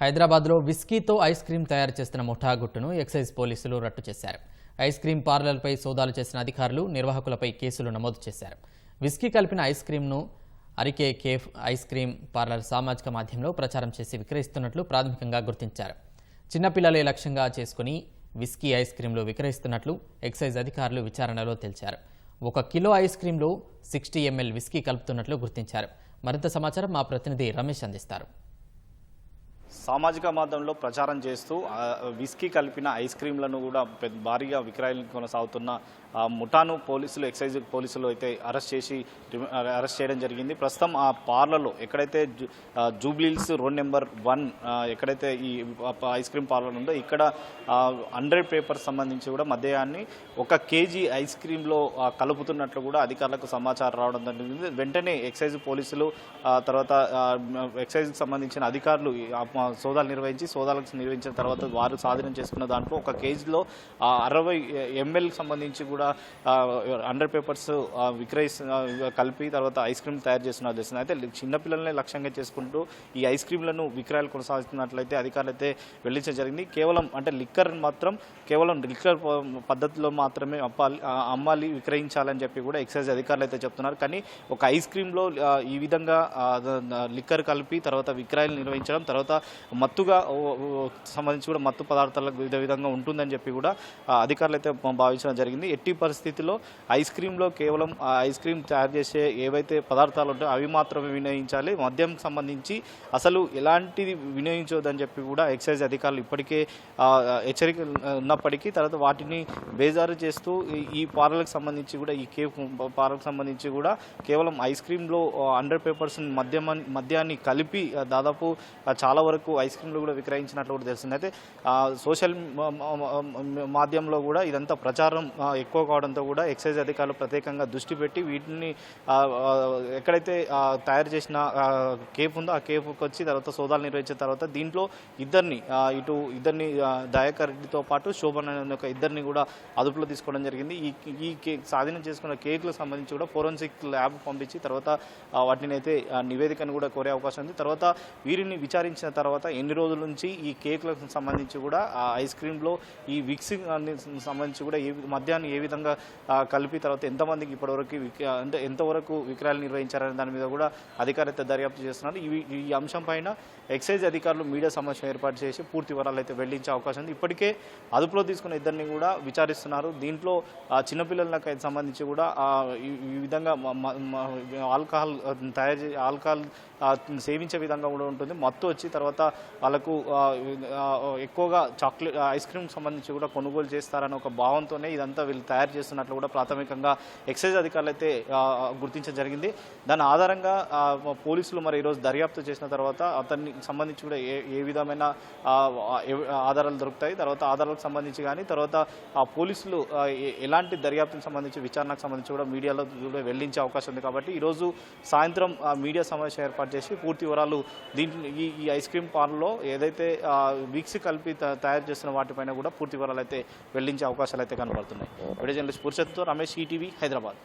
హైదరాబాద్లో విస్కీతో ice cream తయారు చేస్తున్న ముఠా గుట్టును ఎక్సైజ్ పోలీసులు రట్టు చేశారు. ఐస్ క్రీం పార్లర్లపై సోదాలు చేసిన అధికారులు నిర్వాహకులపై కేసులు నమోదు చేశారు. విస్కీ కలిపిన ఐస్ క్రీంను అరికే కేఫ్ ఐస్ క్రీం పార్లర్ సామాజిక మాధ్యమంలో ప్రచారం చేసి విక్రయిస్తున్నట్లు ప్రాథమికంగా గుర్తించారు. చిన్నపిల్లలే లక్ష్యంగా చేసుకుని విస్కీ ఐస్ క్రీంలు విక్రయిస్తున్నట్లు ఎక్సైజ్ అధికారులు విచారణలో తేల్చారు. 1 కిలో ఐస్ క్రీంలో 60 ml విస్కీ కలుపుతున్నట్లు గుర్తించారు. మరింత సమాచారం మా ప్రతినిధి రమేష్ అందిస్తారు. సామాజిక మాధ్యమంలో ప్రచారం చేస్తూ విస్కీ కలిపిన ఐస్ క్రీంలను కూడా భారీగా విక్రయాలు కొనసాగుతున్న ముఠాను ఎక్సైజ్ పోలీసులు అయితే అరెస్ట్ చేయడం జరిగింది. ప్రస్తుతం ఆ పార్లర్లో ఎక్కడైతే జూబ్లీహిల్స్ రోడ్ నెంబర్ 1 ఎక్కడైతే ఈ ఐస్ క్రీమ్ పార్లర్ ఉందో ఇక్కడ 100 పేపర్స్ సంబంధించి కూడా మద్యాన్ని 1 కేజీ ఐస్ క్రీంలో కలుపుతున్నట్లు కూడా అధికారులకు సమాచారం రావడం జరిగింది. వెంటనే ఎక్సైజ్ పోలీసులు తర్వాత ఎక్సైజ్కి సంబంధించిన అధికారులు సోదాలు నిర్వహించిన తర్వాత వారు స్వాధీనం చేసుకున్న దాంట్లో 1 కేజీలో 60 ml సంబంధించి కూడా 100 పేపర్స్ కలిపి తర్వాత ఐస్ క్రీమ్ తయారు చేస్తున్నారు తెలిసింది. అయితే చిన్నపిల్లలనే లక్ష్యంగా చేసుకుంటూ ఈ ఐస్ క్రీమ్లను విక్రయాలు కొనసాగుతున్నట్లయితే అధికారులు అయితే వెల్లడించడం జరిగింది. లిక్కర్ పద్ధతిలో మాత్రమే అమ్మాలి విక్రయించాలని చెప్పి కూడా ఎక్సైజ్ అధికారులు అయితే చెప్తున్నారు. కానీ ఒక ఐస్ క్రీమ్లో ఈ విధంగా లిక్కర్ కలిపి తర్వాత విక్రయాలు నిర్వహించడం తర్వాత మత్తుగా సంబంధించి కూడా మత్తు పదార్థాలకు విధంగా ఉంటుందని చెప్పి కూడా అధికారులు అయితే భావించడం జరిగింది. ఎట్టి పరిస్థితుల్లో ఐస్ క్రీమ్లో కేవలం ఐస్ క్రీమ్ తయారు చేసే ఏవైతే పదార్థాలు ఉంటాయో అవి మాత్రమే వినియోగించాలి. మద్యం సంబంధించి అసలు ఎలాంటిది వినియోగించవద్దని చెప్పి కూడా ఎక్సైజ్ అధికారులు ఇప్పటికే హెచ్చరిక ఉన్నప్పటికీ తర్వాత వాటిని బేజారు చేస్తూ ఈ పార్లర్కి సంబంధించి కూడా ఈ కేఫ్ పార్లర్కి సంబంధించి కూడా కేవలం ఐస్ క్రీమ్లో 100 పేపర్స్ మద్యాన్ని కలిపి దాదాపు చాలా వరకు ఐస్ క్రీమ్లు కూడా విక్రయించినట్లు కూడా తెలిసింది. అయితే సోషల్ మాధ్యమంలో కూడా ఇదంతా ప్రచారం ఎక్కువ కావడంతో కూడా ఎక్సైజ్ అధికారులు ప్రత్యేకంగా దృష్టి పెట్టి వీటిని ఎక్కడైతే తయారు చేసిన కేఫ్ ఉందో ఆ కేఫ్కి వచ్చి తర్వాత సోదాలు నిర్వహించిన తర్వాత దీంట్లో ఇద్దరిని దయాకర్ రెడ్డితో పాటు శోభన్ అనే ఇద్దరిని కూడా అదుపులో తీసుకోవడం జరిగింది. ఈ స్వాధీనం చేసుకున్న కేకులకు సంబంధించి కూడా ఫోరెన్సిక్ ల్యాబ్ పంపించి తర్వాత వాటిని అయితే నివేదికను కూడా కోరే అవకాశం ఉంది. తర్వాత వీరిని విచారించిన తర్వాత ఎన్ని రోజుల నుంచి ఈ కేకులకు సంబంధించి కూడా ఐస్ క్రీమ్లో ఈ విక్సింగ్ సంబంధించి కూడా మద్యాన్ని ఏ విధంగా కలిపి తర్వాత ఎంతమందికి ఇప్పటివరకు అంటే ఎంతవరకు విక్రయాలు నిర్వహించారనే దాని మీద కూడా అధికారులు దర్యాప్తు చేస్తున్నారు. ఈ అంశం పైన ఎక్సైజ్ అధికారులు మీడియా సమావేశం ఏర్పాటు చేసి పూర్తి వివరాలు అయితే వెల్లడించే అవకాశం ఉంది. ఇప్పటికే అదుపులో తీసుకున్న ఇద్దరిని కూడా విచారిస్తున్నారు. దీంట్లో చిన్నపిల్లలకు సంబంధించి కూడా ఈ విధంగా ఆల్కహాల్ సేవించే విధంగా కూడా ఉంటుంది. మత్తు వచ్చి తర్వాత వాళ్ళకు ఎక్కువగా చాక్లెట్ ఐస్ క్రీమ్ సంబంధించి కూడా కొనుగోలు చేస్తారని ఒక భావంతోనే ఇదంతా వీళ్ళు తయారు చేస్తున్నట్లు కూడా ప్రాథమికంగా ఎక్సైజ్ అధికారులు అయితే గుర్తించడం జరిగింది. దాని ఆధారంగా పోలీసులు మరి ఈరోజు దర్యాప్తు చేసిన తర్వాత అతన్ని సంబంధించి కూడా ఏ విధమైన ఆధారాలు దొరుకుతాయి, తర్వాత ఆధారాలకు సంబంధించి కానీ తర్వాత ఆ పోలీసులు ఎలాంటి దర్యాప్తుకు సంబంధించి విచారణకు సంబంధించి కూడా మీడియాలో కూడా వెల్లడించే అవకాశం ఉంది. కాబట్టి ఈరోజు సాయంత్రం మీడియా సమావేశం ఏర్పాటు చేసి పూర్తి వివరాలు దీంట్లో ఈ ఐస్ క్రీమ్ పార్లర్లో ఏదైతే విక్స్ కలిపి తయారు చేస్తున్న వాటిపైన కూడా పూర్తి వివరాలు అయితే వెల్లడించే అవకాశాలు అయితే కనబడుతున్నాయి. వీడియో జర్నలిస్ట్ పురుషత్తో రమేష్, ఈటీవీ, హైదరాబాద్.